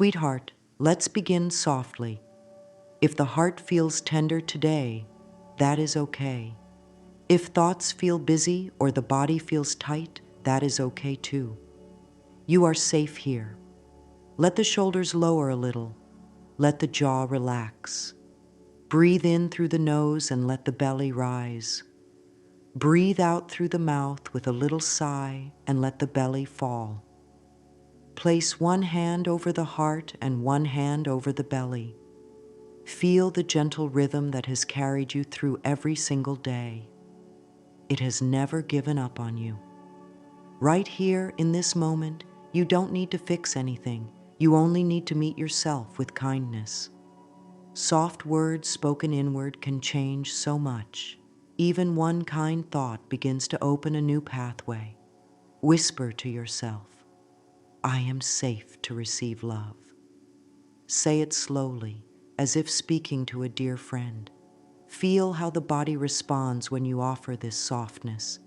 Sweetheart, let's begin softly. If the heart feels tender today, that is okay. If thoughts feel busy or the body feels tight, that is okay too. You are safe here. Let the shoulders lower a little. Let the jaw relax. Breathe in through the nose and let the belly rise. Breathe out through the mouth with a little sigh and let the belly fall. Place one hand over the heart and one hand over the belly. Feel the gentle rhythm that has carried you through every single day. It has never given up on you. Right here in this moment, you don't need to fix anything. You only need to meet yourself with kindness. Soft words spoken inward can change so much. Even one kind thought begins to open a new pathway. Whisper to yourself, I am safe to receive love. Say it slowly, as if speaking to a dear friend. Feel how the body responds when you offer this softness.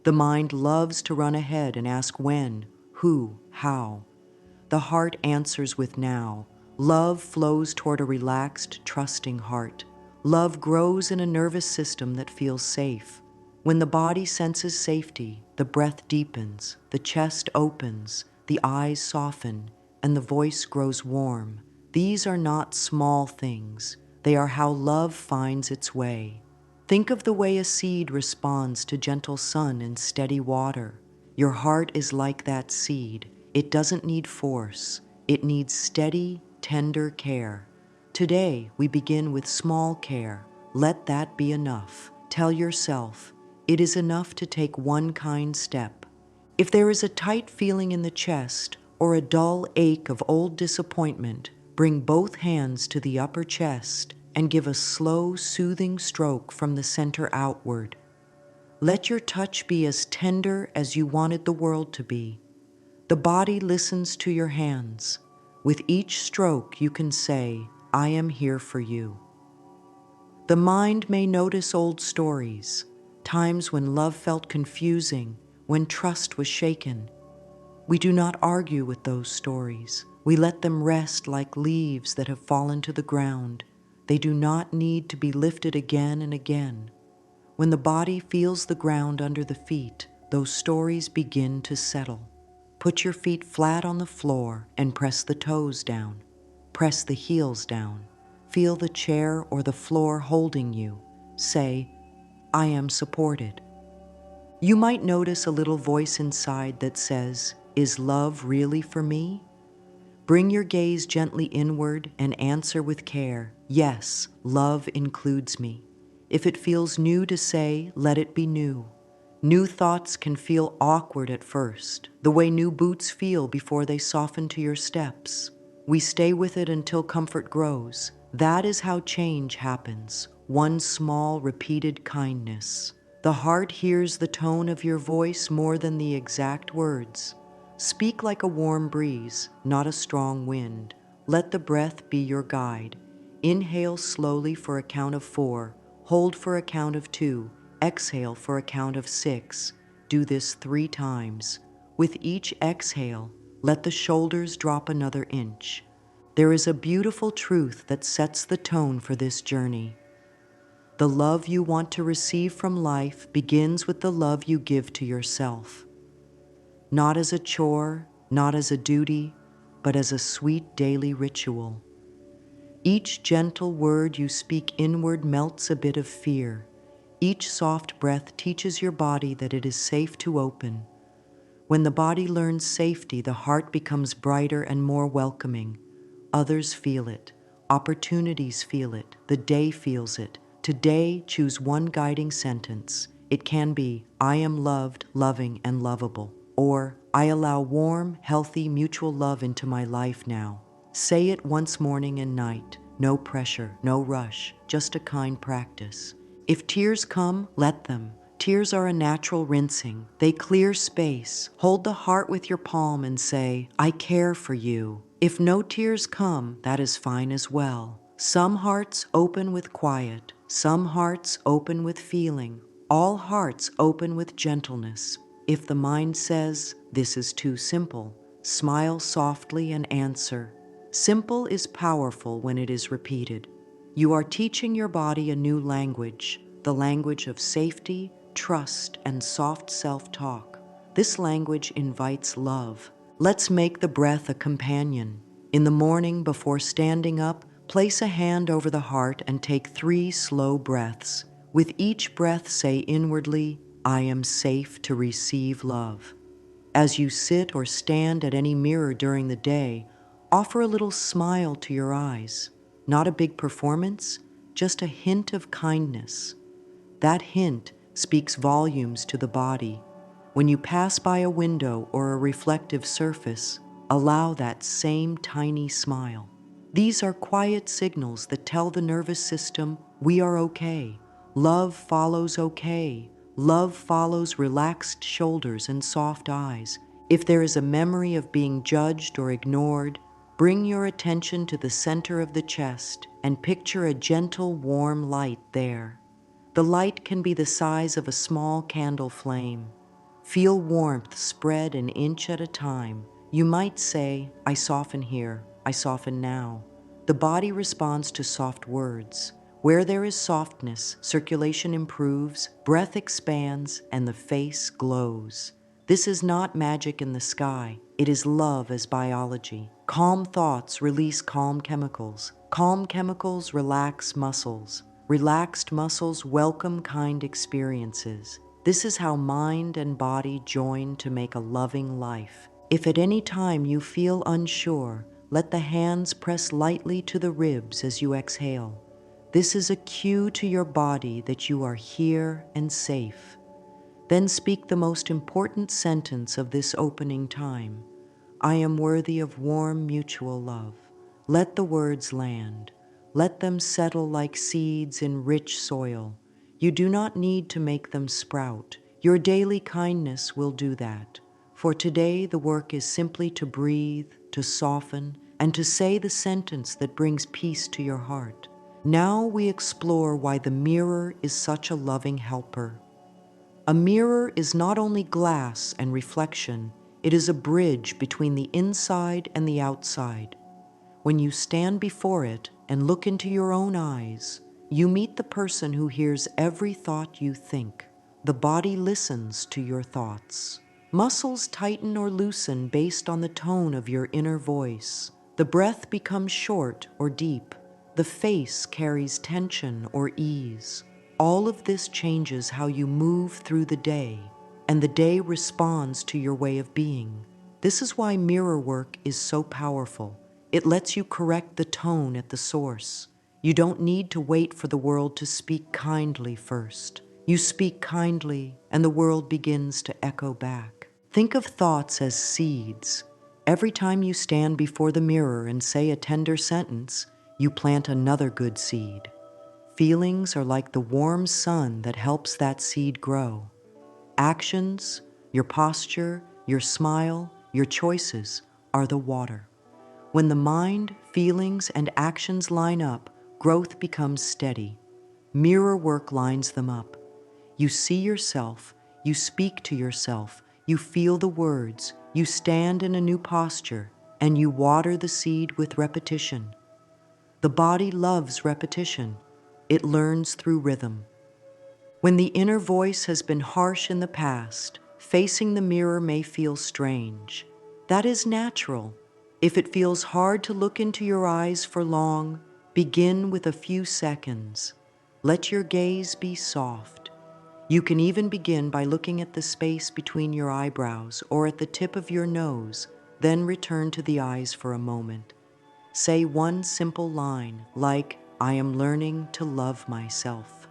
The mind loves to run ahead and ask when, who, how. The heart answers with now. Love flows toward a relaxed, trusting heart. Love grows in a nervous system that feels safe. When the body senses safety, the breath deepens, the chest opens, the eyes soften, and the voice grows warm. These are not small things. They are how love finds its way. Think of the way a seed responds to gentle sun and steady water. Your heart is like that seed. It doesn't need force. It needs steady, tender care. Today, we begin with small care. Let that be enough. Tell yourself, it is enough to take one kind step. If there is a tight feeling in the chest or a dull ache of old disappointment, bring both hands to the upper chest and give a slow, soothing stroke from the center outward. Let your touch be as tender as you wanted the world to be. The body listens to your hands. With each stroke, you can say, I am here for you. The mind may notice old stories, times when love felt confusing, when trust was shaken. We do not argue with those stories. We let them rest like leaves that have fallen to the ground. They do not need to be lifted again and again. When the body feels the ground under the feet, those stories begin to settle. Put your feet flat on the floor and press the toes down. Press the heels down. Feel the chair or the floor holding you. Say, I am supported. You might notice a little voice inside that says, is love really for me? Bring your gaze gently inward and answer with care, yes, love includes me. If it feels new to say, let it be new. New thoughts can feel awkward at first, the way new boots feel before they soften to your steps. We stay with it until comfort grows. That is how change happens, one small repeated kindness. The heart hears the tone of your voice more than the exact words. Speak like a warm breeze, not a strong wind. Let the breath be your guide. Inhale slowly for a count of 4, hold for a count of 2, exhale for a count of 6. Do this 3 times. With each exhale, let the shoulders drop another inch. There is a beautiful truth that sets the tone for this journey. The love you want to receive from life begins with the love you give to yourself. Not as a chore, not as a duty, but as a sweet daily ritual. Each gentle word you speak inward melts a bit of fear. Each soft breath teaches your body that it is safe to open. When the body learns safety, the heart becomes brighter and more welcoming. Others feel it. Opportunities feel it. The day feels it. Today, choose one guiding sentence. It can be, I am loved, loving, and lovable. Or, I allow warm, healthy, mutual love into my life now. Say it once morning and night. No pressure, no rush, just a kind practice. If tears come, let them. Tears are a natural rinsing. They clear space. Hold the heart with your palm and say, I care for you. If no tears come, that is fine as well. Some hearts open with quiet. Some hearts open with feeling. All hearts open with gentleness. If the mind says, this is too simple, smile softly and answer, Simple is powerful when it is repeated. You are teaching your body a new language, the language of safety, trust, and soft self-talk. This language invites love. Let's make the breath a companion. In the morning, before standing up, place a hand over the heart and take 3 slow breaths. With each breath, say inwardly, I am safe to receive love. As you sit or stand at any mirror during the day, offer a little smile to your eyes. Not a big performance, just a hint of kindness. That hint speaks volumes to the body. When you pass by a window or a reflective surface, allow that same tiny smile. These are quiet signals that tell the nervous system we are okay. Love follows okay. Love follows relaxed shoulders and soft eyes. If there is a memory of being judged or ignored, bring your attention to the center of the chest and picture a gentle, warm light there. The light can be the size of a small candle flame. Feel warmth spread an inch at a time. You might say, I soften here, I soften now. The body responds to soft words. Where there is softness, circulation improves, breath expands, and the face glows. This is not magic in the sky. It is love as biology. Calm thoughts release calm chemicals. Calm chemicals relax muscles. Relaxed muscles welcome kind experiences. This is how mind and body join to make a loving life. If at any time you feel unsure, let the hands press lightly to the ribs as you exhale. This is a cue to your body that you are here and safe. Then speak the most important sentence of this opening time. I am worthy of warm mutual love. Let the words land. Let them settle like seeds in rich soil. You do not need to make them sprout. Your daily kindness will do that. For today, the work is simply to breathe, to soften, and to say the sentence that brings peace to your heart. Now we explore why the mirror is such a loving helper. A mirror is not only glass and reflection, it is a bridge between the inside and the outside. When you stand before it and look into your own eyes, you meet the person who hears every thought you think. The body listens to your thoughts. Muscles tighten or loosen based on the tone of your inner voice. The breath becomes short or deep. The face carries tension or ease. All of this changes how you move through the day, and the day responds to your way of being. This is why mirror work is so powerful. It lets you correct the tone at the source. You don't need to wait for the world to speak kindly first. You speak kindly, and the world begins to echo back. Think of thoughts as seeds. Every time you stand before the mirror and say a tender sentence, you plant another good seed. Feelings are like the warm sun that helps that seed grow. Actions, your posture, your smile, your choices are the water. When the mind, feelings, and actions line up, growth becomes steady. Mirror work lines them up. You see yourself, you speak to yourself, you feel the words, you stand in a new posture, and you water the seed with repetition. The body loves repetition. It learns through rhythm. When the inner voice has been harsh in the past, facing the mirror may feel strange. That is natural. If it feels hard to look into your eyes for long, begin with a few seconds. Let your gaze be soft. You can even begin by looking at the space between your eyebrows or at the tip of your nose, then return to the eyes for a moment. Say one simple line, like, I am learning to love myself.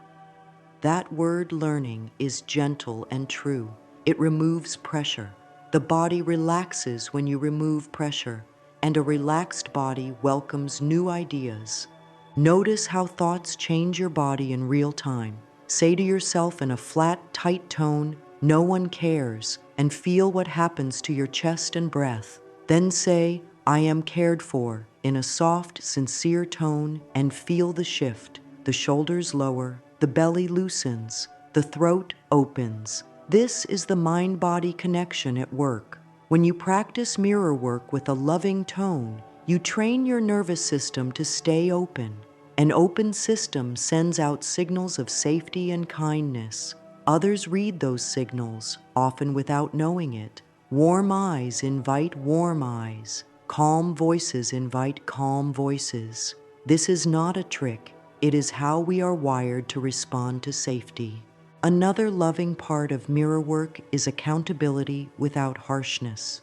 That word learning is gentle and true. It removes pressure. The body relaxes when you remove pressure, and a relaxed body welcomes new ideas. Notice how thoughts change your body in real time. Say to yourself in a flat, tight tone, no one cares, and feel what happens to your chest and breath. Then say, I am cared for, in a soft, sincere tone, and feel the shift. The shoulders lower, the belly loosens, the throat opens. This is the mind-body connection at work. When you practice mirror work with a loving tone, You train your nervous system to stay open. An open system sends out signals of safety and kindness. Others read those signals, often without knowing it. Warm eyes invite warm eyes. Calm voices invite calm voices. This is not a trick. It is how we are wired to respond to safety. Another loving part of mirror work is accountability without harshness.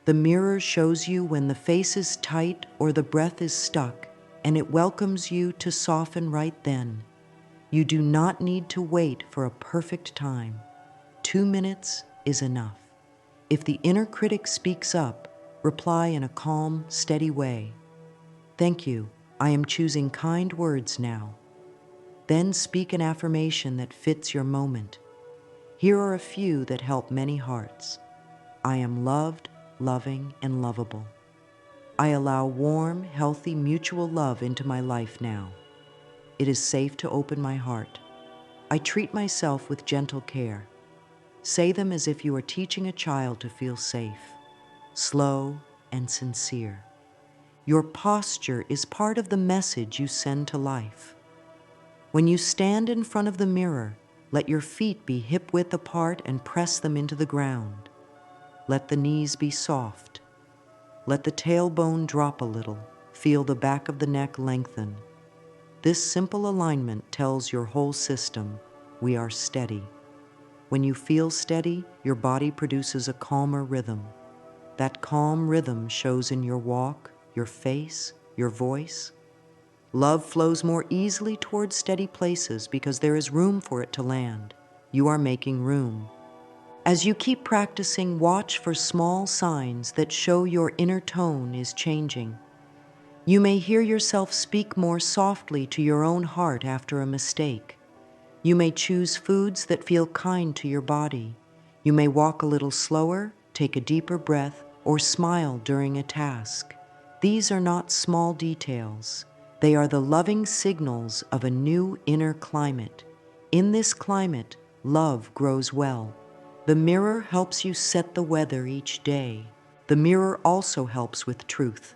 The mirror shows you when the face is tight or the breath is stuck, and it welcomes you to soften right then. You do not need to wait for a perfect time. 2 minutes is enough. If the inner critic speaks up, reply in a calm, steady way. Thank you. I am choosing kind words now. Then speak an affirmation that fits your moment. Here are a few that help many hearts. I am loved, loving, and lovable. I allow warm, healthy, mutual love into my life now. It is safe to open my heart. I treat myself with gentle care. Say them as if you are teaching a child to feel safe, slow, and sincere. Your posture is part of the message you send to life. When you stand in front of the mirror, let your feet be hip-width apart and press them into the ground. Let the knees be soft. Let the tailbone drop a little. Feel the back of the neck lengthen. This simple alignment tells your whole system, we are steady. When you feel steady, your body produces a calmer rhythm. That calm rhythm shows in your walk, your face, your voice. Love flows more easily towards steady places because there is room for it to land. You are making room. As you keep practicing, watch for small signs that show your inner tone is changing. You may hear yourself speak more softly to your own heart after a mistake. You may choose foods that feel kind to your body. You may walk a little slower, take a deeper breath, or smile during a task. These are not small details. They are the loving signals of a new inner climate. In this climate, love grows well. The mirror helps you set the weather each day. The mirror also helps with truth.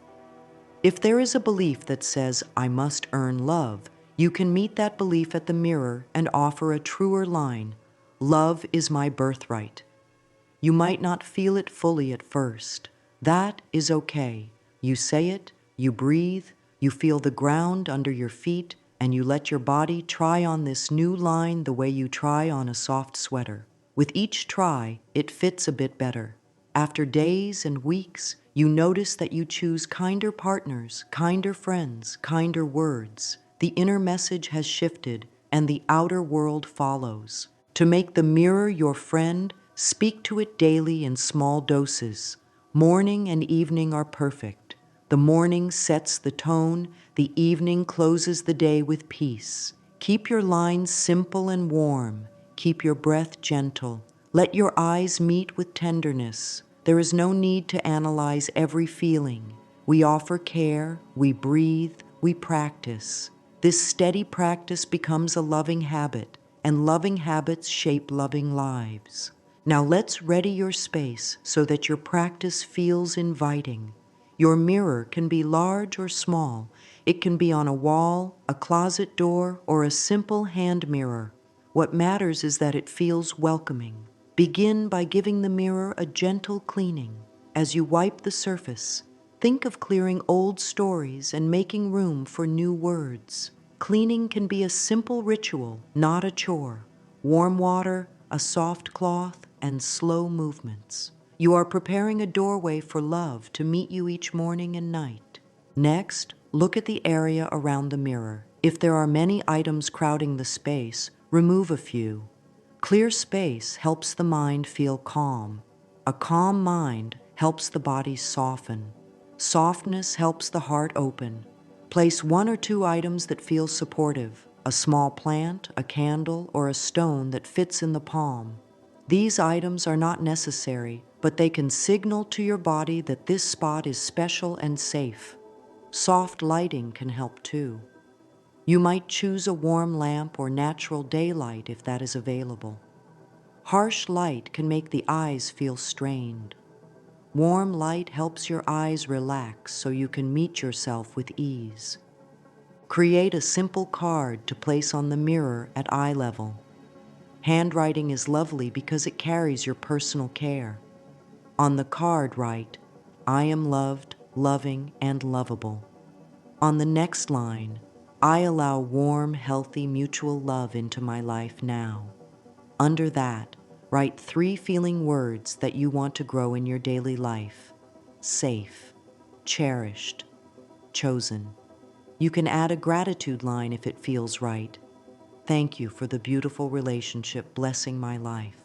If there is a belief that says, I must earn love, you can meet that belief at the mirror and offer a truer line, love is my birthright. You might not feel it fully at first. That is okay. You say it, you breathe, you feel the ground under your feet, and you let your body try on this new line the way you try on a soft sweater. With each try, it fits a bit better. After days and weeks, you notice that you choose kinder partners, kinder friends, kinder words. The inner message has shifted, and the outer world follows. To make the mirror your friend, speak to it daily in small doses. Morning and evening are perfect. The morning sets the tone, the evening closes the day with peace. Keep your lines simple and warm. Keep your breath gentle. Let your eyes meet with tenderness. There is no need to analyze every feeling. We offer care, we breathe, we practice. This steady practice becomes a loving habit, and loving habits shape loving lives. Now let's ready your space so that your practice feels inviting. Your mirror can be large or small. It can be on a wall, a closet door, or a simple hand mirror. What matters is that it feels welcoming. Begin by giving the mirror a gentle cleaning. As you wipe the surface, think of clearing old stories and making room for new words. Cleaning can be a simple ritual, not a chore. Warm water, a soft cloth, and slow movements. You are preparing a doorway for love to meet you each morning and night. Next, look at the area around the mirror. If there are many items crowding the space, remove a few. Clear space helps the mind feel calm. A calm mind helps the body soften. Softness helps the heart open. Place 1 or 2 items that feel supportive, a small plant, a candle, or a stone that fits in the palm. These items are not necessary, but they can signal to your body that this spot is special and safe. Soft lighting can help too. You might choose a warm lamp or natural daylight if that is available. Harsh light can make the eyes feel strained. Warm light helps your eyes relax so you can meet yourself with ease. Create a simple card to place on the mirror at eye level. Handwriting is lovely because it carries your personal care. On the card, write, "I am loved, loving, and lovable." On the next line, "I allow warm, healthy, mutual love into my life now." Under that, write 3 feeling words that you want to grow in your daily life: safe, cherished, chosen. You can add a gratitude line if it feels right. Thank you for the beautiful relationship blessing my life.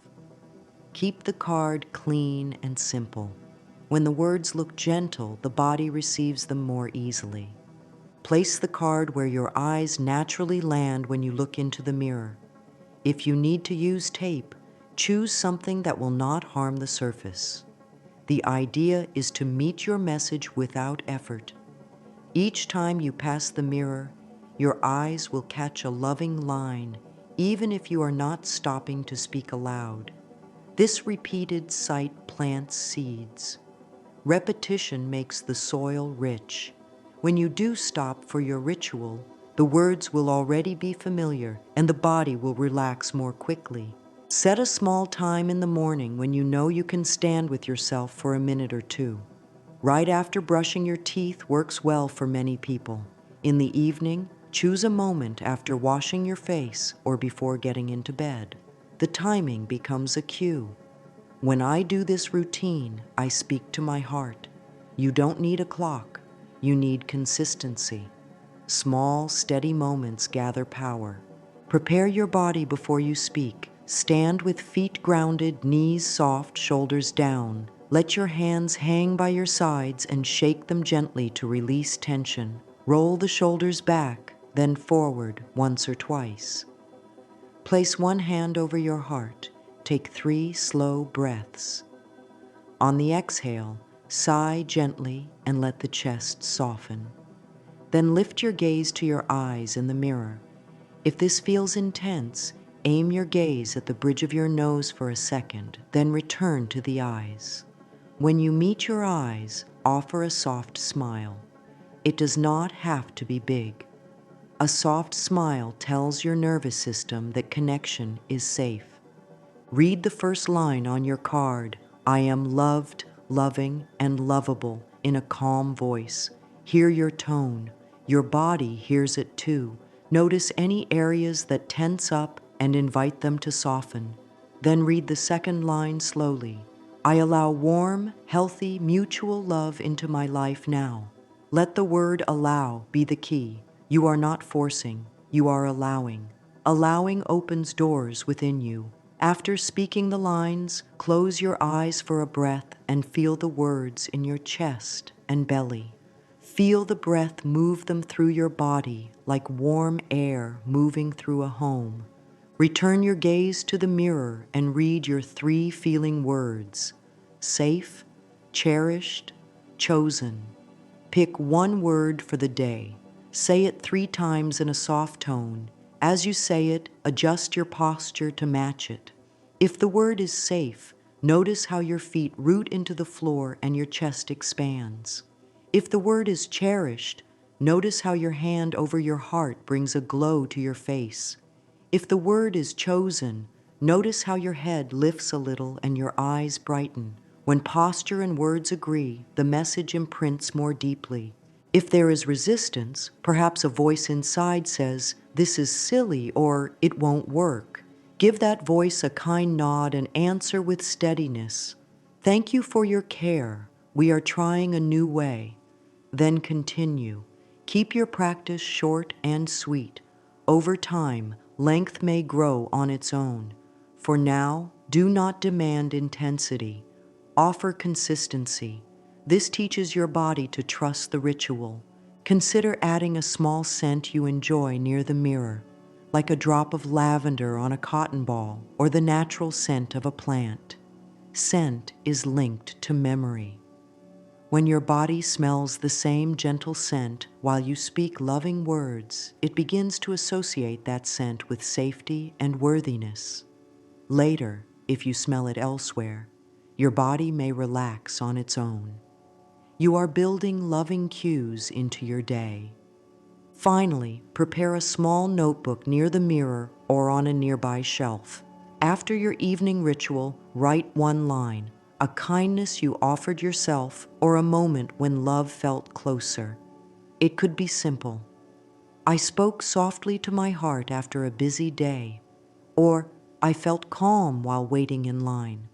Keep the card clean and simple. When the words look gentle, the body receives them more easily. Place the card where your eyes naturally land when you look into the mirror. If you need to use tape, choose something that will not harm the surface. The idea is to meet your message without effort. Each time you pass the mirror, your eyes will catch a loving line, even if you are not stopping to speak aloud. This repeated sight plants seeds. Repetition makes the soil rich. When you do stop for your ritual, the words will already be familiar and the body will relax more quickly. Set a small time in the morning when you know you can stand with yourself for a minute or two. Right after brushing your teeth works well for many people. In the evening, choose a moment after washing your face or before getting into bed. The timing becomes a cue. When I do this routine, I speak to my heart. You don't need a clock. You need consistency. Small, steady moments gather power. Prepare your body before you speak. Stand with feet grounded, knees soft, shoulders down. Let your hands hang by your sides and shake them gently to release tension. Roll the shoulders back, then forward once or twice. Place one hand over your heart. Take 3 slow breaths. On the exhale, sigh gently and let the chest soften. Then lift your gaze to your eyes in the mirror. If this feels intense, aim your gaze at the bridge of your nose for a second, then return to the eyes. When you meet your eyes, offer a soft smile. It does not have to be big. A soft smile tells your nervous system that connection is safe. Read the first line on your card, "I am loved, loving, and lovable," in a calm voice. Hear your tone. Your body hears it too. Notice any areas that tense up and invite them to soften. Then read the second line slowly. "I allow warm, healthy, mutual love into my life now." Let the word "allow" be the key. You are not forcing, you are allowing. Allowing opens doors within you. After speaking the lines, close your eyes for a breath and feel the words in your chest and belly. Feel the breath move them through your body like warm air moving through a home. Return your gaze to the mirror and read your 3 feeling words: safe, cherished, chosen. Pick one word for the day. Say it 3 times in a soft tone. As you say it, adjust your posture to match it. If the word is safe, notice how your feet root into the floor and your chest expands. If the word is cherished, notice how your hand over your heart brings a glow to your face. If the word is chosen, notice how your head lifts a little and your eyes brighten. When posture and words agree, the message imprints more deeply. If there is resistance, perhaps a voice inside says, "This is silly," or "It won't work." Give that voice a kind nod and answer with steadiness. "Thank you for your care. We are trying a new way." Then continue. Keep your practice short and sweet. Over time, length may grow on its own. For now, do not demand intensity. Offer consistency. This teaches your body to trust the ritual. Consider adding a small scent you enjoy near the mirror, like a drop of lavender on a cotton ball or the natural scent of a plant. Scent is linked to memory. When your body smells the same gentle scent while you speak loving words, it begins to associate that scent with safety and worthiness. Later, if you smell it elsewhere, Your body may relax on its own. You are building loving cues into your day. Finally, prepare a small notebook near the mirror or on a nearby shelf. After your evening ritual, write one line, a kindness you offered yourself or a moment when love felt closer. It could be simple. I spoke softly to my heart after a busy day, or I felt calm while waiting in line.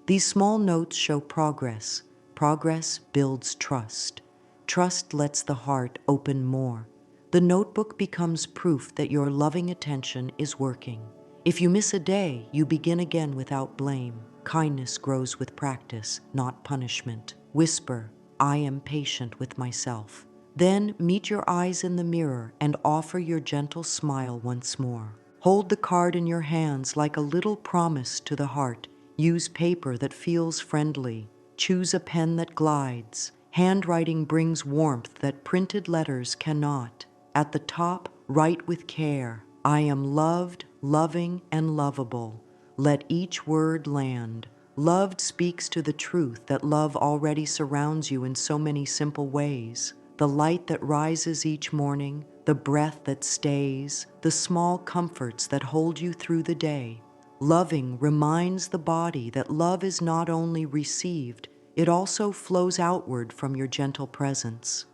These small notes show progress. Progress builds trust. Trust lets the heart open more. The notebook becomes proof that your loving attention is working. If you miss a day, you begin again without blame. Kindness grows with practice, not punishment. Whisper, I am patient with myself. Then meet your eyes in the mirror and offer your gentle smile once more. Hold the card in your hands like a little promise to the heart. Use paper that feels friendly. Choose a pen that glides. Handwriting brings warmth that printed letters cannot. At the top, write with care. I am loved, loving, and lovable. Let each word land. Loved speaks to the truth that love already surrounds you in so many simple ways. The light that rises each morning, the breath that stays, the small comforts that hold you through the day. Loving reminds the body that love is not only received, it also flows outward from your gentle presence.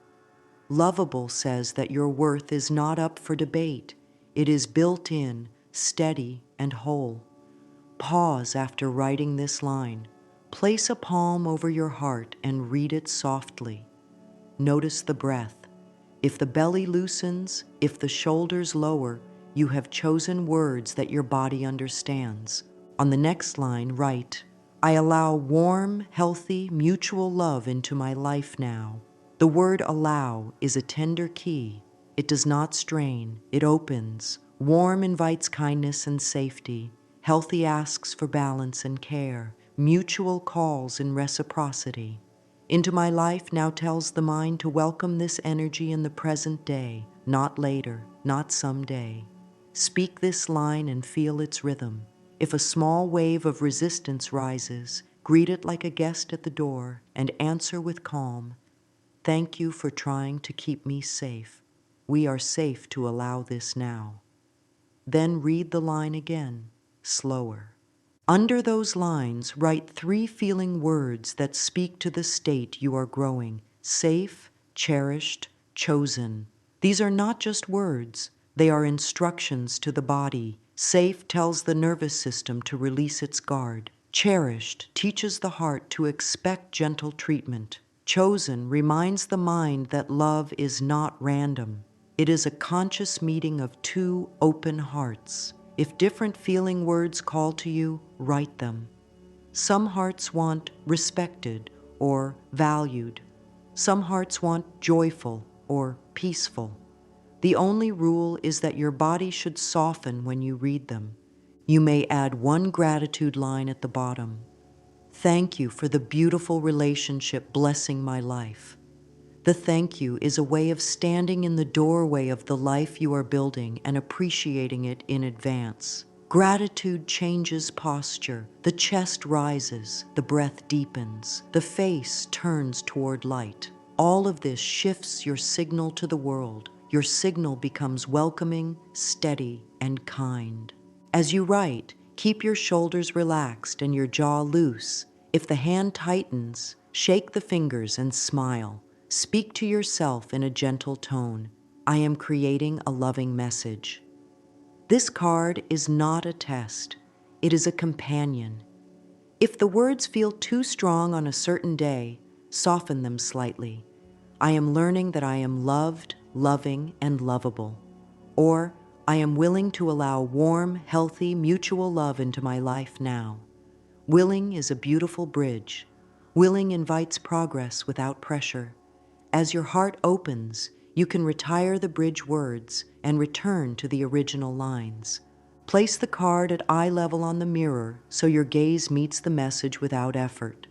Lovable says that your worth is not up for debate. It is built in, steady, and whole. Pause after writing this line. Place a palm over your heart and read it softly. Notice the breath. If the belly loosens, if the shoulders lower, you have chosen words that your body understands. On the next line, write, I allow warm, healthy, mutual love into my life now. The word allow is a tender key. It does not strain, it opens. Warm invites kindness and safety. Healthy asks for balance and care. Mutual calls in reciprocity. Into my life now tells the mind to welcome this energy in the present day, not later, not someday. Speak this line and feel its rhythm. If a small wave of resistance rises, greet it like a guest at the door and answer with calm. Thank you for trying to keep me safe. We are safe to allow this now. Then read the line again, slower. Under those lines, write 3 feeling words that speak to the state you are growing: safe, cherished, chosen. These are not just words, they are instructions to the body. Safe tells the nervous system to release its guard. Cherished teaches the heart to expect gentle treatment. Chosen reminds the mind that love is not random. It is a conscious meeting of 2 open hearts. If different feeling words call to you, write them. Some hearts want respected or valued. Some hearts want joyful or peaceful. The only rule is that your body should soften when you read them. You may add 1 gratitude line at the bottom. Thank you for the beautiful relationship blessing my life. The thank you is a way of standing in the doorway of the life you are building and appreciating it in advance. Gratitude changes posture. The chest rises, the breath deepens, the face turns toward light. All of this shifts your signal to the world. Your signal becomes welcoming, steady, and kind. As you write, keep your shoulders relaxed and your jaw loose. If the hand tightens, shake the fingers and smile. Speak to yourself in a gentle tone. I am creating a loving message. This card is not a test. It is a companion. If the words feel too strong on a certain day, soften them slightly. I am learning that I am loved, loving, and lovable. Or, I am willing to allow warm, healthy, mutual love into my life now. Willing is a beautiful bridge. Willing invites progress without pressure. As your heart opens, you can retire the bridge words and return to the original lines. Place the card at eye level on the mirror so your gaze meets the message without effort.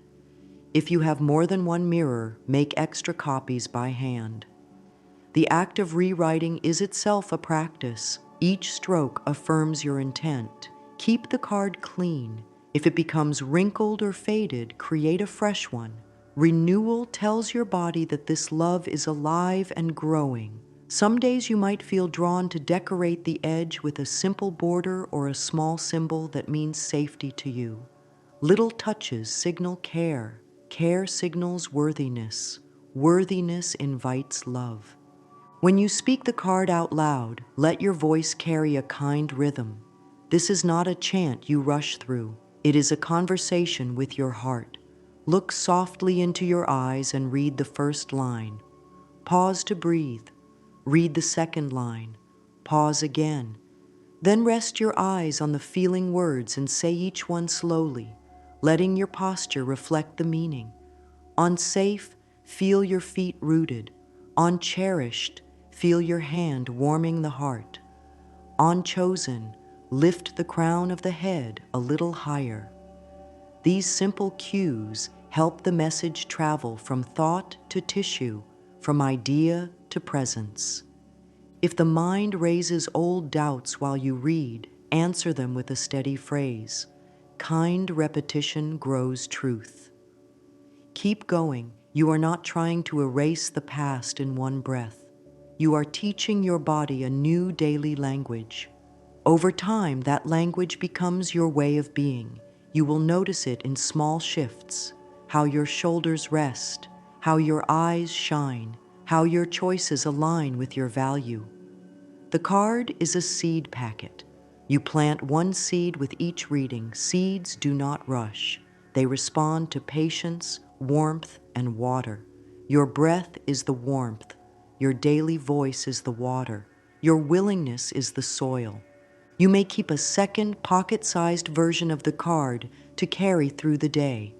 If you have more than 1 mirror, make extra copies by hand. The act of rewriting is itself a practice. Each stroke affirms your intent. Keep the card clean. If it becomes wrinkled or faded, create a fresh one. Renewal tells your body that this love is alive and growing. Some days you might feel drawn to decorate the edge with a simple border or a small symbol that means safety to you. Little touches signal care. Care signals worthiness. Worthiness invites love. When you speak the card out loud, let your voice carry a kind rhythm. This is not a chant you rush through. It is a conversation with your heart. Look softly into your eyes and read the first line. Pause to breathe. Read the second line. Pause again. Then rest your eyes on the feeling words and say each one slowly, letting your posture reflect the meaning. On safe, feel your feet rooted. On cherished, feel your hand warming the heart. On chosen, lift the crown of the head a little higher. These simple cues help the message travel from thought to tissue, from idea to presence. If the mind raises old doubts while you read, answer them with a steady phrase. Kind repetition grows truth. Keep going. You are not trying to erase the past in one breath. You are teaching your body a new daily language. Over time, that language becomes your way of being. You will notice it in small shifts, how your shoulders rest, how your eyes shine, how your choices align with your value. The card is a seed packet. You plant one seed with each reading. Seeds do not rush. They respond to patience, warmth, and water. Your breath is the warmth. Your daily voice is the water. Your willingness is the soil. You may keep a second pocket-sized version of the card to carry through the day.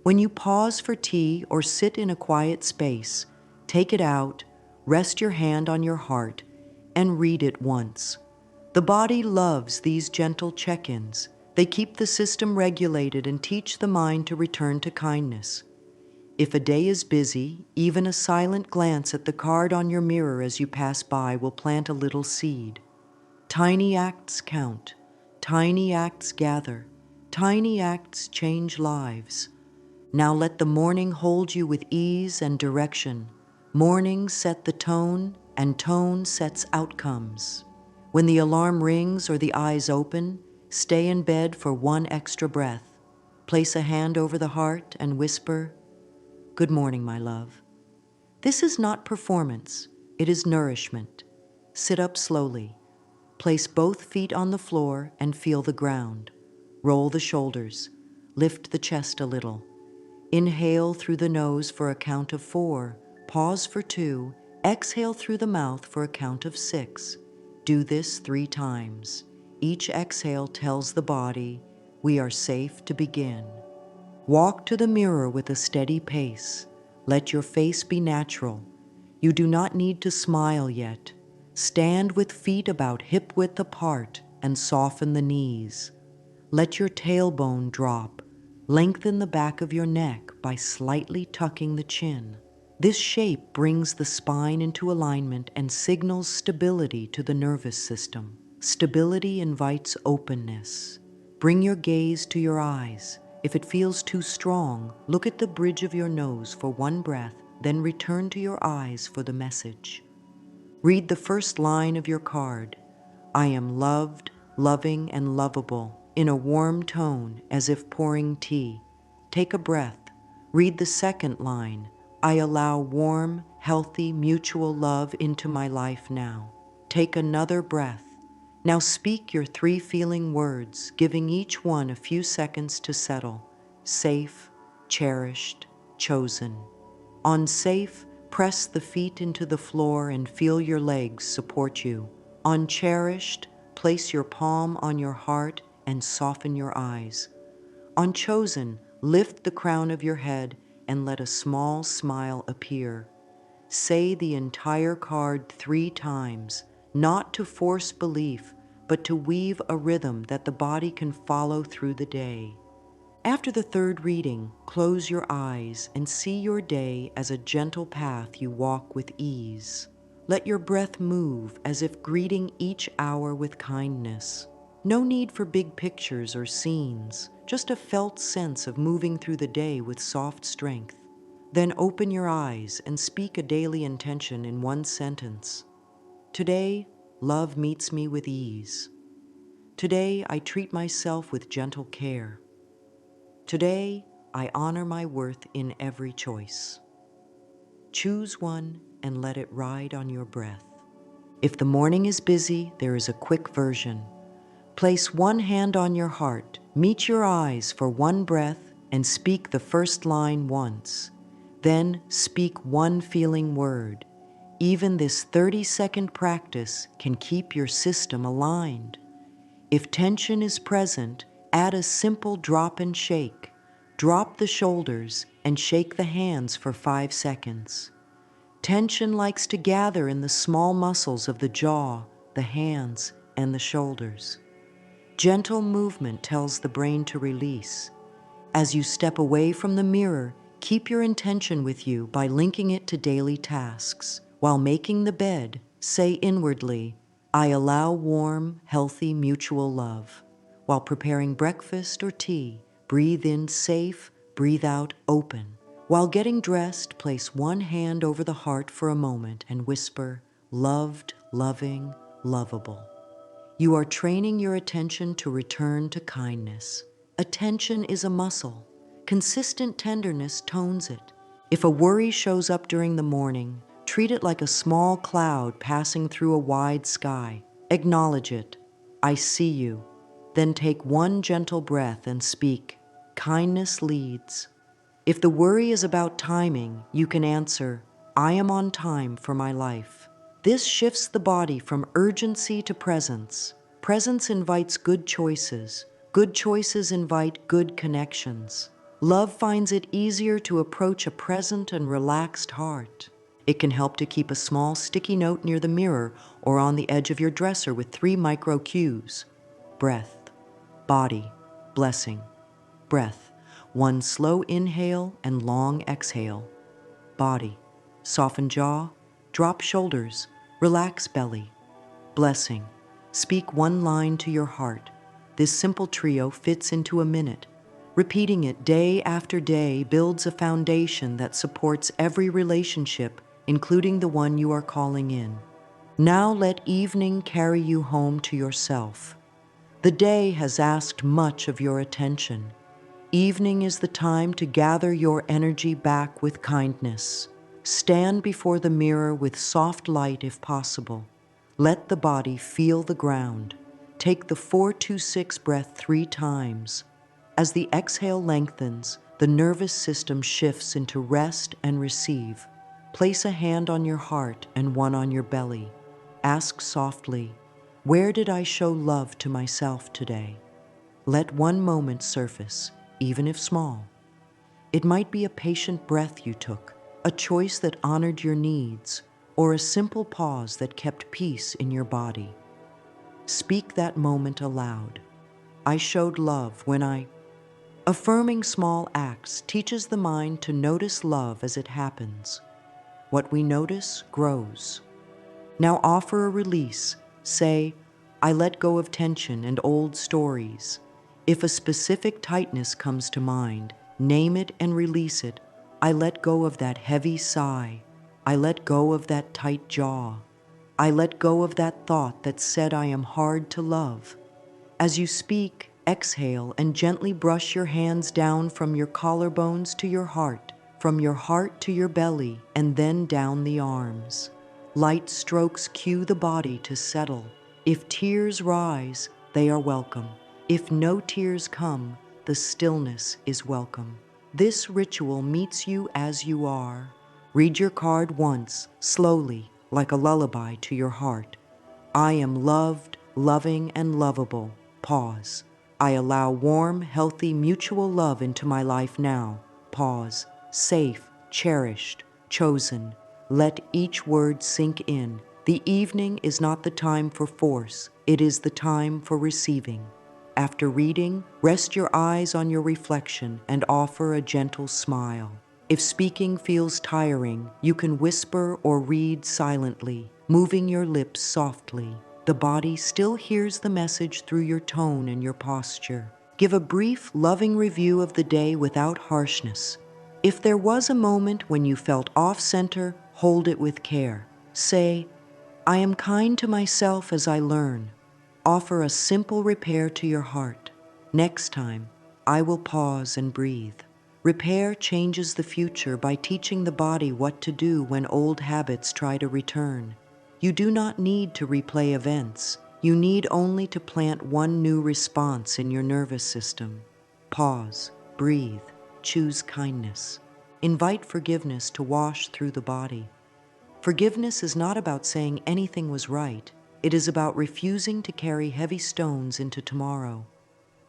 When you pause for tea or sit in a quiet space, take it out, rest your hand on your heart, and read it once. The body loves these gentle check-ins. They keep the system regulated and teach the mind to return to kindness. If a day is busy, even a silent glance at the card on your mirror as you pass by will plant a little seed. Tiny acts count. Tiny acts gather. Tiny acts change lives. Now let the morning hold you with ease and direction. Morning set the tone, and tone sets outcomes. When the alarm rings or the eyes open, stay in bed for one extra breath. Place a hand over the heart and whisper, "Good morning, my love." This is not performance, it is nourishment. Sit up slowly. Place both feet on the floor and feel the ground. Roll the shoulders. Lift the chest a little. Inhale through the nose for a count of 4. Pause for 2. Exhale through the mouth for a count of 6. Do this 3 times. Each exhale tells the body, we are safe to begin. Walk to the mirror with a steady pace. Let your face be natural. You do not need to smile yet. Stand with feet about hip-width apart and soften the knees. Let your tailbone drop. Lengthen the back of your neck by slightly tucking the chin. This shape brings the spine into alignment and signals stability to the nervous system. Stability invites openness. Bring your gaze to your eyes. If it feels too strong, look at the bridge of your nose for one breath, then return to your eyes for the message. Read the first line of your card. I am loved, loving, and lovable, in a warm tone as if pouring tea. Take a breath. Read the second line. I allow warm, healthy, mutual love into my life now. Take another breath. Now speak your 3 feeling words, giving each one a few seconds to settle. Safe, cherished, chosen. On safe, press the feet into the floor and feel your legs support you. On cherished, place your palm on your heart and soften your eyes. On chosen, lift the crown of your head and let a small smile appear. Say the entire card 3 times, not to force belief, but to weave a rhythm that the body can follow through the day. After the 3rd reading, close your eyes and see your day as a gentle path you walk with ease. Let your breath move as if greeting each hour with kindness. No need for big pictures or scenes, just a felt sense of moving through the day with soft strength. Then open your eyes and speak a daily intention in one sentence. Today, love meets me with ease. Today, I treat myself with gentle care. Today, I honor my worth in every choice. Choose one and let it ride on your breath. If the morning is busy, there is a quick version. Place one hand on your heart, meet your eyes for one breath, and speak the first line once. Then speak one feeling word. Even this 30-second practice can keep your system aligned. If tension is present, add a simple drop and shake. Drop the shoulders and shake the hands for 5 seconds. Tension likes to gather in the small muscles of the jaw, the hands, and the shoulders. Gentle movement tells the brain to release. As you step away from the mirror, keep your intention with you by linking it to daily tasks. While making the bed, say inwardly, I allow warm, healthy, mutual love. While preparing breakfast or tea, breathe in safe, breathe out open. While getting dressed, place one hand over the heart for a moment and whisper, loved, loving, lovable. You are training your attention to return to kindness. Attention is a muscle. Consistent tenderness tones it. If a worry shows up during the morning, treat it like a small cloud passing through a wide sky. Acknowledge it. I see you. Then take one gentle breath and speak. Kindness leads. If the worry is about timing, you can answer, I am on time for my life. This shifts the body from urgency to presence. Presence invites good choices. Good choices invite good connections. Love finds it easier to approach a present and relaxed heart. It can help to keep a small sticky note near the mirror or on the edge of your dresser with 3 micro cues. Breath, body, blessing. Breath, one slow inhale and long exhale. Body, soften jaw, drop shoulders, relax belly. Blessing, speak one line to your heart. This simple trio fits into a minute. Repeating it day after day builds a foundation that supports every relationship, including the one you are calling in. Now let evening carry you home to yourself. The day has asked much of your attention. Evening is the time to gather your energy back with kindness. Stand before the mirror with soft light if possible. Let the body feel the ground. Take the 4-2-6 breath 3 times. As the exhale lengthens, the nervous system shifts into rest and receive. Place a hand on your heart and one on your belly. Ask softly, where did I show love to myself today? Let one moment surface, even if small. It might be a patient breath you took, a choice that honored your needs, or a simple pause that kept peace in your body. Speak that moment aloud. I showed love when I... Affirming small acts teaches the mind to notice love as it happens. What we notice grows. Now offer a release. Say, I let go of tension and old stories. If a specific tightness comes to mind, name it and release it. I let go of that heavy sigh. I let go of that tight jaw. I let go of that thought that said I am hard to love. As you speak, exhale and gently brush your hands down from your collarbones to your heart, from your heart to your belly, and then down the arms. Light strokes cue the body to settle. If tears rise, they are welcome. If no tears come, the stillness is welcome. This ritual meets you as you are. Read your card once, slowly, like a lullaby to your heart. I am loved, loving, and lovable. Pause. I allow warm, healthy, mutual love into my life now. Pause. Safe, cherished, chosen. Let each word sink in. The evening is not the time for force. It is the time for receiving. After reading, rest your eyes on your reflection and offer a gentle smile. If speaking feels tiring, you can whisper or read silently, moving your lips softly. The body still hears the message through your tone and your posture. Give a brief, loving review of the day without harshness. If there was a moment when you felt off-center, hold it with care. Say, I am kind to myself as I learn. Offer a simple repair to your heart. Next time, I will pause and breathe. Repair changes the future by teaching the body what to do when old habits try to return. You do not need to replay events. You need only to plant one new response in your nervous system. Pause, breathe, choose kindness. Invite forgiveness to wash through the body. Forgiveness is not about saying anything was right. It is about refusing to carry heavy stones into tomorrow.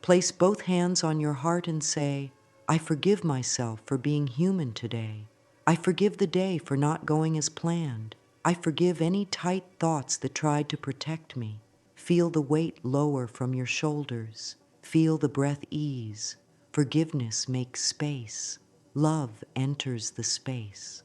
Place both hands on your heart and say, I forgive myself for being human today. I forgive the day for not going as planned. I forgive any tight thoughts that tried to protect me. Feel the weight lower from your shoulders. Feel the breath ease. Forgiveness makes space. Love enters the space.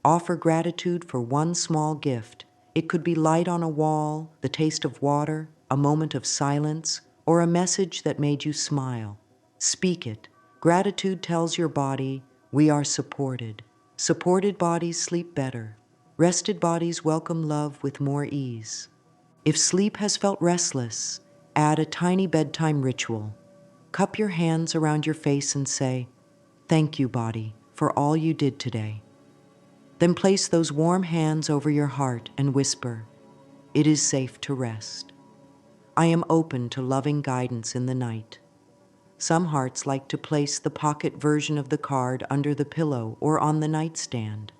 Offer gratitude for one small gift. It could be light on a wall, the taste of water, a moment of silence, or a message that made you smile. Speak it. Gratitude tells your body, we are supported. Supported bodies sleep better. Rested bodies welcome love with more ease. If sleep has felt restless, add a tiny bedtime ritual. Cup your hands around your face and say, thank you, body, for all you did today. Then place those warm hands over your heart and whisper, it is safe to rest. I am open to loving guidance in the night. Some hearts like to place the pocket version of the card under the pillow or on the nightstand.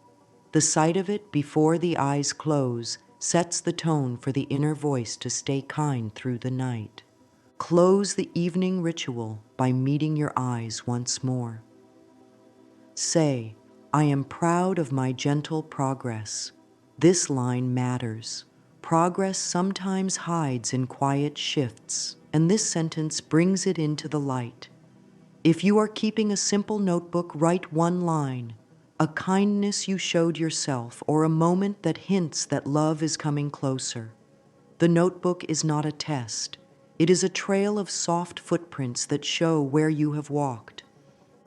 The sight of it before the eyes close sets the tone for the inner voice to stay kind through the night. Close the evening ritual by meeting your eyes once more. Say, I am proud of my gentle progress. This line matters. Progress sometimes hides in quiet shifts, and this sentence brings it into the light. If you are keeping a simple notebook, write one line, a kindness you showed yourself, or a moment that hints that love is coming closer. The notebook is not a test. It is a trail of soft footprints that show where you have walked.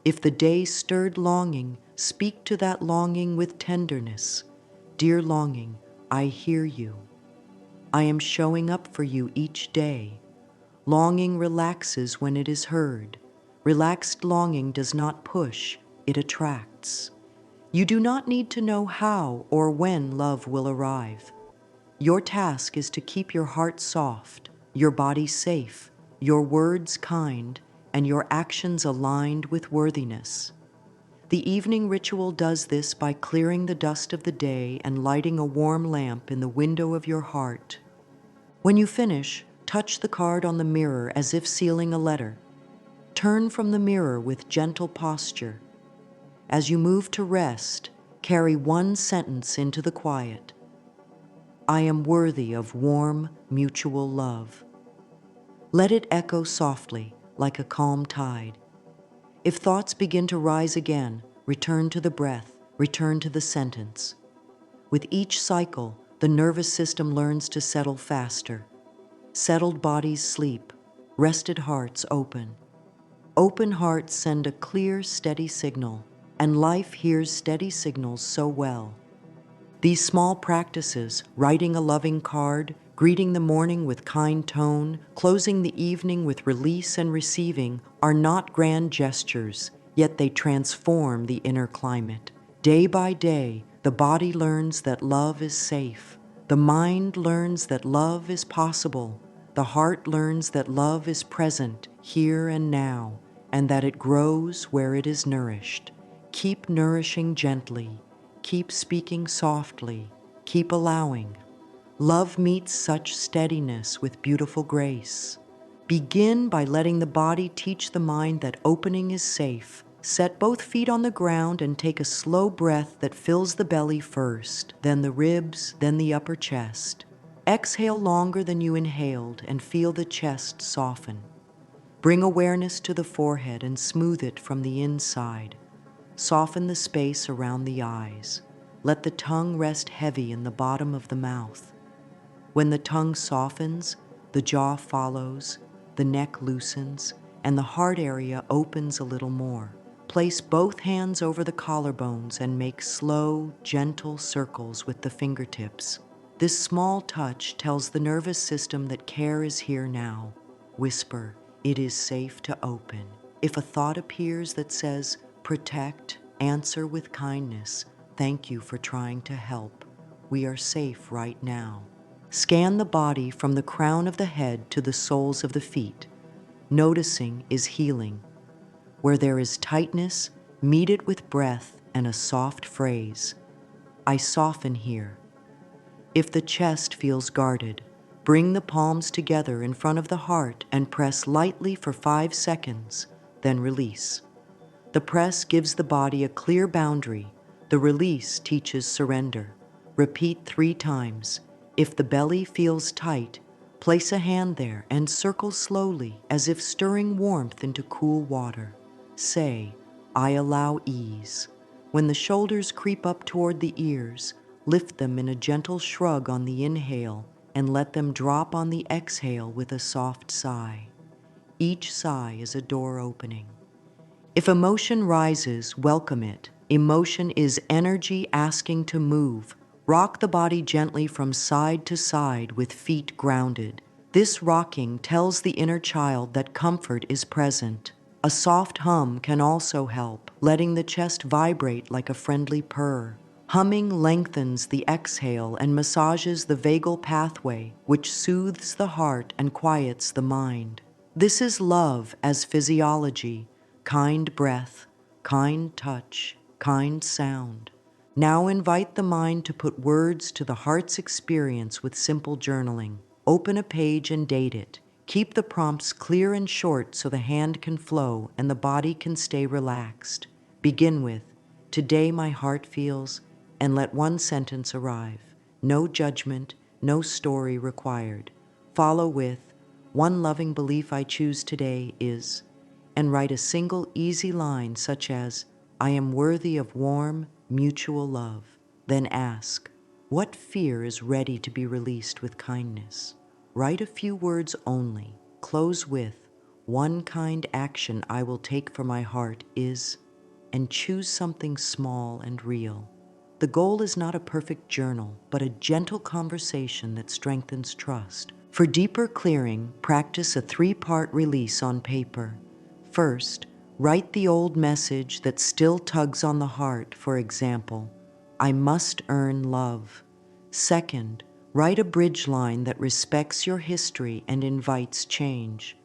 If the day stirred longing, speak to that longing with tenderness. Dear longing, I hear you. I am showing up for you each day. Longing relaxes when it is heard. Relaxed longing does not push, it attracts. You do not need to know how or when love will arrive. Your task is to keep your heart soft, your body safe, your words kind, and your actions aligned with worthiness. The evening ritual does this by clearing the dust of the day and lighting a warm lamp in the window of your heart. When you finish, touch the card on the mirror as if sealing a letter. Turn from the mirror with gentle posture. As you move to rest, carry one sentence into the quiet. I am worthy of warm, mutual love. Let it echo softly, like a calm tide. If thoughts begin to rise again, return to the breath, return to the sentence. With each cycle, the nervous system learns to settle faster. Settled bodies sleep, rested hearts open. Open hearts send a clear, steady signal, and life hears steady signals so well. These small practices, writing a loving card, greeting the morning with kind tone, closing the evening with release and receiving, are not grand gestures, yet they transform the inner climate. Day by day, the body learns that love is safe. The mind learns that love is possible. The heart learns that love is present, here and now, and that it grows where it is nourished. Keep nourishing gently. Keep speaking softly. Keep allowing. Love meets such steadiness with beautiful grace. Begin by letting the body teach the mind that opening is safe. Set both feet on the ground and take a slow breath that fills the belly first, then the ribs, then the upper chest. Exhale longer than you inhaled and feel the chest soften. Bring awareness to the forehead and smooth it from the inside. Soften the space around the eyes. Let the tongue rest heavy in the bottom of the mouth. When the tongue softens, the jaw follows, the neck loosens, and the heart area opens a little more. Place both hands over the collarbones and make slow, gentle circles with the fingertips. This small touch tells the nervous system that care is here now. Whisper, "It is safe to open." If a thought appears that says, "Protect," answer with kindness, "Thank you for trying to help. We are safe right now." Scan the body from the crown of the head to the soles of the feet. Noticing is healing. Where there is tightness, meet it with breath and a soft phrase. "I soften here." If the chest feels guarded, bring the palms together in front of the heart and press lightly for 5 seconds, then release. The press gives the body a clear boundary. The release teaches surrender. Repeat 3 times. If the belly feels tight, place a hand there and circle slowly as if stirring warmth into cool water. Say, "I allow ease." When the shoulders creep up toward the ears, lift them in a gentle shrug on the inhale and let them drop on the exhale with a soft sigh. Each sigh is a door opening. If emotion rises, welcome it. Emotion is energy asking to move. Rock the body gently from side to side with feet grounded. This rocking tells the inner child that comfort is present. A soft hum can also help, letting the chest vibrate like a friendly purr. Humming lengthens the exhale and massages the vagal pathway, which soothes the heart and quiets the mind. This is love as physiology. Kind breath, kind touch, kind sound. Now invite the mind to put words to the heart's experience with simple journaling. Open a page and date it. Keep the prompts clear and short so the hand can flow and the body can stay relaxed. Begin with, "Today my heart feels," and let one sentence arrive. No judgment, no story required. Follow with, "One loving belief I choose today is," and write a single easy line such as, "I am worthy of warm, mutual love." Then ask, "What fear is ready to be released with kindness?" Write a few words only. Close with, "One kind action I will take for my heart is," and choose something small and real. The goal is not a perfect journal, but a gentle conversation that strengthens trust. For deeper clearing, practice a 3-part release on paper. First, write the old message that still tugs on the heart, for example, "I must earn love." Second, write a bridge line that respects your history and invites change.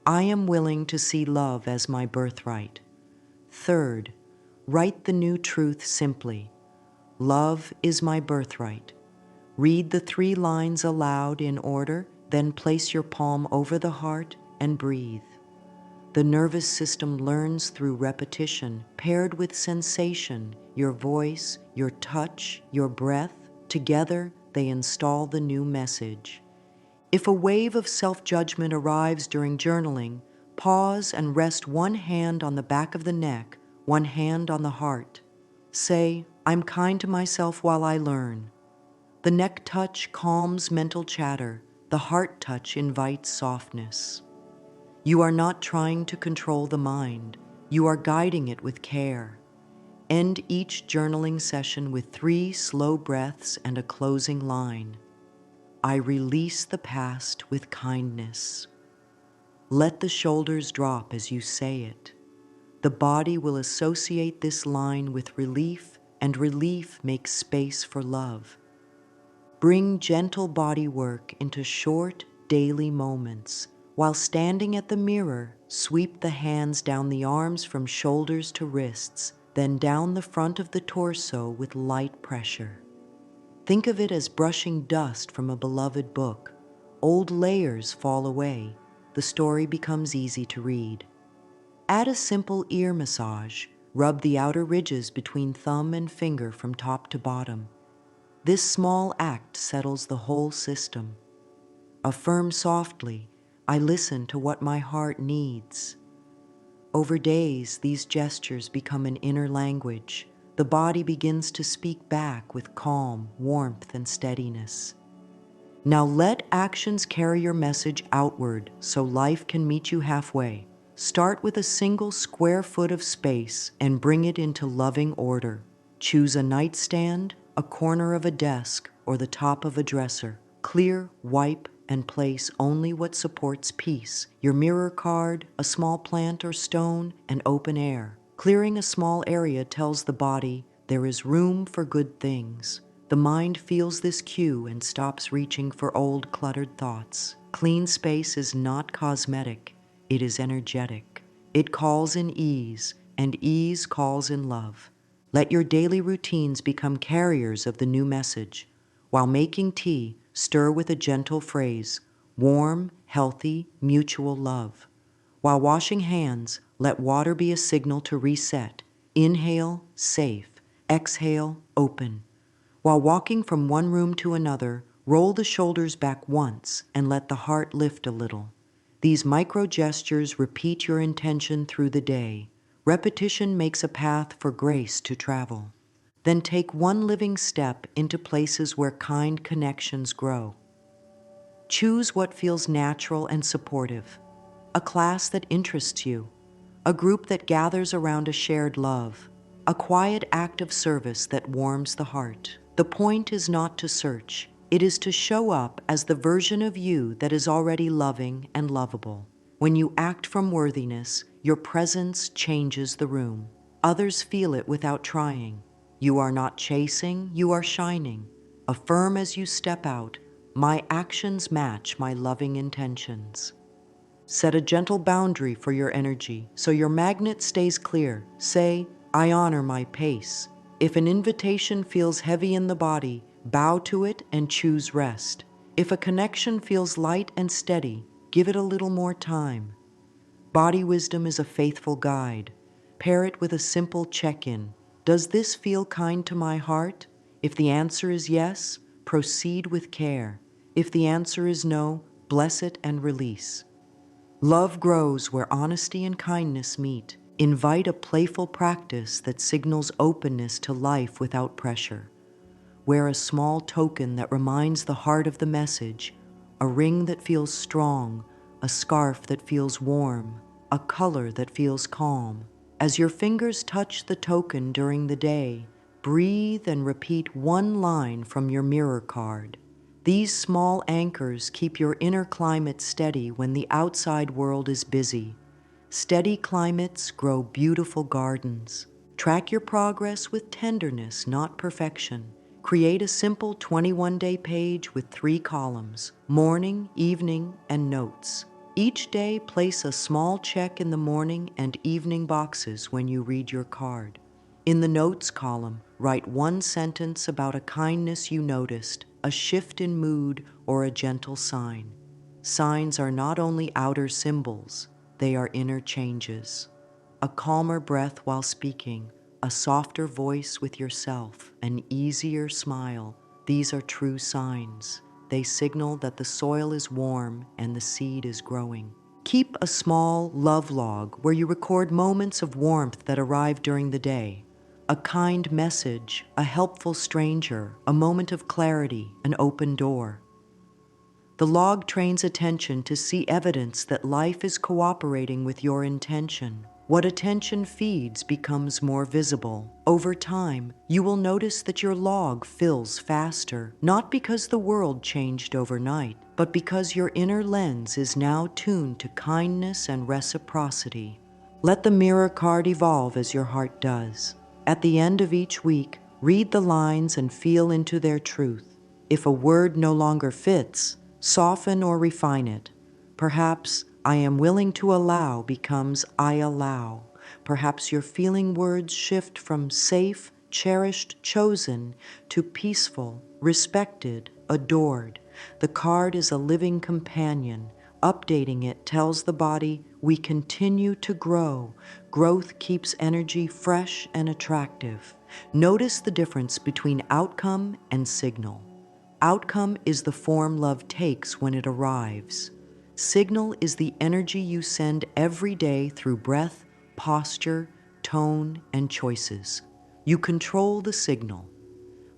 "I am willing to see love as my birthright." Third, write the new truth simply, "Love is my birthright." Read the 3 lines aloud in order, then place your palm over the heart and breathe. The nervous system learns through repetition, paired with sensation, your voice, your touch, your breath. Together, they install the new message. If a wave of self-judgment arrives during journaling, pause and rest one hand on the back of the neck, one hand on the heart. Say, "I'm kind to myself while I learn." The neck touch calms mental chatter. The heart touch invites softness. You are not trying to control the mind. You are guiding it with care. End each journaling session with 3 slow breaths and a closing line. "I release the past with kindness." Let the shoulders drop as you say it. The body will associate this line with relief, and relief makes space for love. Bring gentle body work into short, daily moments. While standing at the mirror, sweep the hands down the arms from shoulders to wrists, then down the front of the torso with light pressure. Think of it as brushing dust from a beloved book. Old layers fall away. The story becomes easy to read. Add a simple ear massage. Rub the outer ridges between thumb and finger from top to bottom. This small act settles the whole system. Affirm softly, "I listen to what my heart needs." Over days, these gestures become an inner language. The body begins to speak back with calm, warmth, and steadiness. Now let actions carry your message outward so life can meet you halfway. Start with a single square foot of space and bring it into loving order. Choose a nightstand, a corner of a desk, or the top of a dresser. Clear, wipe, and place only what supports peace. Your mirror card, a small plant or stone, and open air. Clearing a small area tells the body there is room for good things. The mind feels this cue and stops reaching for old, cluttered thoughts. Clean space is not cosmetic. It is energetic. It calls in ease, and ease calls in love. Let your daily routines become carriers of the new message. While making tea, stir with a gentle phrase, warm, healthy, mutual love. While washing hands, let water be a signal to reset. Inhale, safe. Exhale, open. While walking from one room to another, roll the shoulders back once and let the heart lift a little. These micro gestures repeat your intention through the day. Repetition makes a path for grace to travel. Then take one living step into places where kind connections grow. Choose what feels natural and supportive. A class that interests you. A group that gathers around a shared love. A quiet act of service that warms the heart. The point is not to search. It is to show up as the version of you that is already loving and lovable. When you act from worthiness, your presence changes the room. Others feel it without trying. You are not chasing, you are shining. Affirm as you step out, my actions match my loving intentions. Set a gentle boundary for your energy so your magnet stays clear. Say, I honor my pace. If an invitation feels heavy in the body, bow to it and choose rest. If a connection feels light and steady, give it a little more time. Body wisdom is a faithful guide. Pair it with a simple check-in. Does this feel kind to my heart? If the answer is yes, proceed with care. If the answer is no, bless it and release. Love grows where honesty and kindness meet. Invite a playful practice that signals openness to life without pressure. Wear a small token that reminds the heart of the message, a ring that feels strong, a scarf that feels warm, a color that feels calm. As your fingers touch the token during the day, breathe and repeat one line from your mirror card. These small anchors keep your inner climate steady when the outside world is busy. Steady climates grow beautiful gardens. Track your progress with tenderness, not perfection. Create a simple 21-day page with 3 columns, morning, evening, and notes. Each day, place a small check in the morning and evening boxes when you read your card. In the notes column, write one sentence about a kindness you noticed, a shift in mood, or a gentle sign. Signs are not only outer symbols, they are inner changes. A calmer breath while speaking, a softer voice with yourself, an easier smile. These are true signs. They signal that the soil is warm and the seed is growing. Keep a small love log where you record moments of warmth that arrive during the day. A kind message, a helpful stranger, a moment of clarity, an open door. The log trains attention to see evidence that life is cooperating with your intention. What attention feeds becomes more visible. Over time, you will notice that your log fills faster, not because the world changed overnight, but because your inner lens is now tuned to kindness and reciprocity. Let the mirror card evolve as your heart does. At the end of each week, read the lines and feel into their truth. If a word no longer fits, soften or refine it. Perhaps I am willing to allow becomes I allow. Perhaps your feeling words shift from safe, cherished, chosen to peaceful, respected, adored. The card is a living companion. Updating it tells the body we continue to grow. Growth keeps energy fresh and attractive. Notice the difference between outcome and signal. Outcome is the form love takes when it arrives. Signal is the energy you send every day through breath, posture, tone, and choices. You control the signal.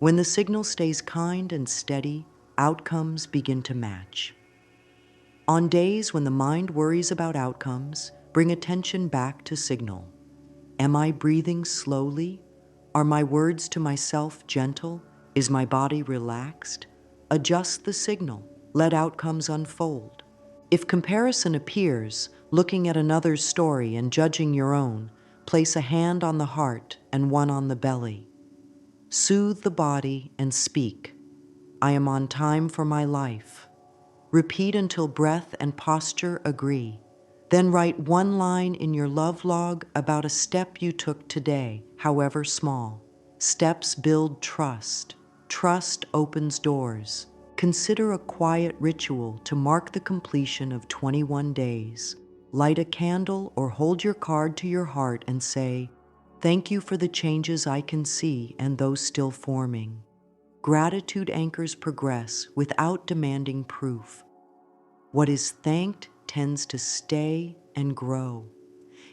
When the signal stays kind and steady, outcomes begin to match. On days when the mind worries about outcomes, Bring attention back to signal. Am I breathing slowly? Are my words to myself gentle? Is my body relaxed? Adjust the signal. Let outcomes unfold. If comparison appears, looking at another's story and judging your own, place a hand on the heart and one on the belly. Soothe the body and speak. I am on time for my life. Repeat until breath and posture agree. Then write one line in your love log about a step you took today, however small. Steps build trust. Trust opens doors. Consider a quiet ritual to mark the completion of 21 days. Light a candle or hold your card to your heart and say, "Thank you for the changes I can see and those still forming." Gratitude anchors progress without demanding proof. What is thanked tends to stay and grow.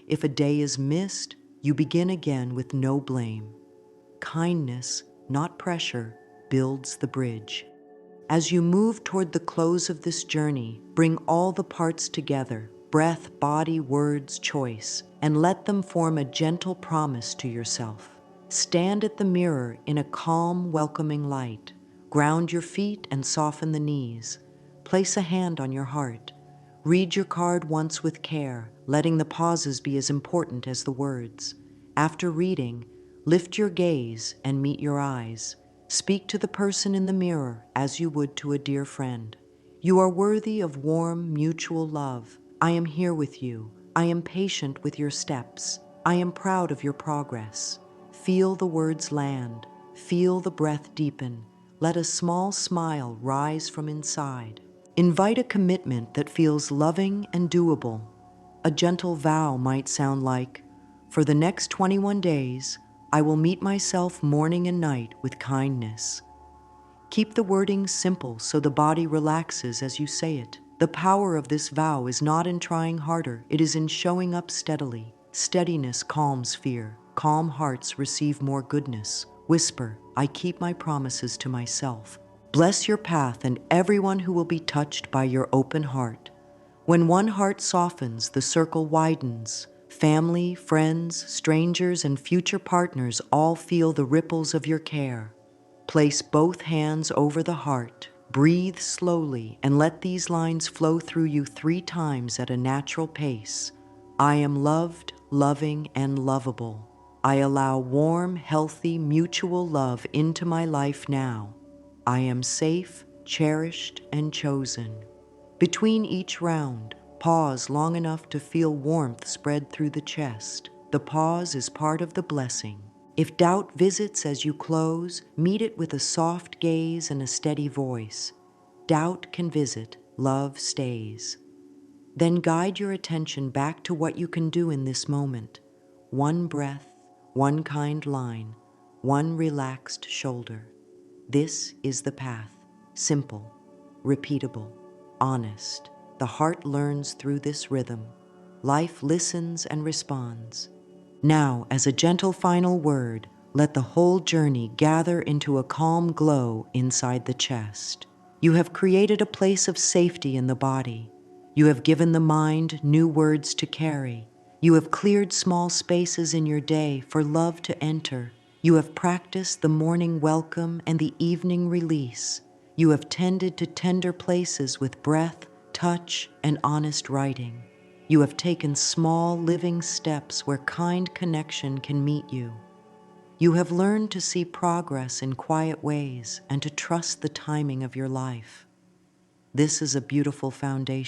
If a day is missed, you begin again with no blame. Kindness, not pressure, builds the bridge. As you move toward the close of this journey, bring all the parts together, breath, body, words, choice, and let them form a gentle promise to yourself. Stand at the mirror in a calm, welcoming light. Ground your feet and soften the knees. Place a hand on your heart. Read your card once with care, letting the pauses be as important as the words. After reading, lift your gaze and meet your eyes. Speak to the person in the mirror as you would to a dear friend. You are worthy of warm, mutual love. I am here with you. I am patient with your steps. I am proud of your progress. Feel the words land. Feel the breath deepen. Let a small smile rise from inside. Invite a commitment that feels loving and doable. A gentle vow might sound like, "For the next 21 days, I will meet myself morning and night with kindness." Keep the wording simple so the body relaxes as you say it. The power of this vow is not in trying harder, it is in showing up steadily. Steadiness calms fear. Calm hearts receive more goodness. Whisper, "I keep my promises to myself." Bless your path and everyone who will be touched by your open heart. When one heart softens, the circle widens. Family, friends, strangers, and future partners all feel the ripples of your care. Place both hands over the heart. Breathe slowly and let these lines flow through you 3 times at a natural pace. I am loved, loving, and lovable. I allow warm, healthy, mutual love into my life now. I am safe, cherished, and chosen. Between each round, pause long enough to feel warmth spread through the chest. The pause is part of the blessing. If doubt visits as you close, meet it with a soft gaze and a steady voice. Doubt can visit, love stays. Then guide your attention back to what you can do in this moment. One breath, one kind line, one relaxed shoulder. This is the path. Simple, repeatable, honest. The heart learns through this rhythm. Life listens and responds. Now, as a gentle final word, let the whole journey gather into a calm glow inside the chest. You have created a place of safety in the body. You have given the mind new words to carry. You have cleared small spaces in your day for love to enter. You have practiced the morning welcome and the evening release. You have tended to tender places with breath, touch, and honest writing. You have taken small living steps where kind connection can meet you. You have learned to see progress in quiet ways and to trust the timing of your life. This is a beautiful foundation.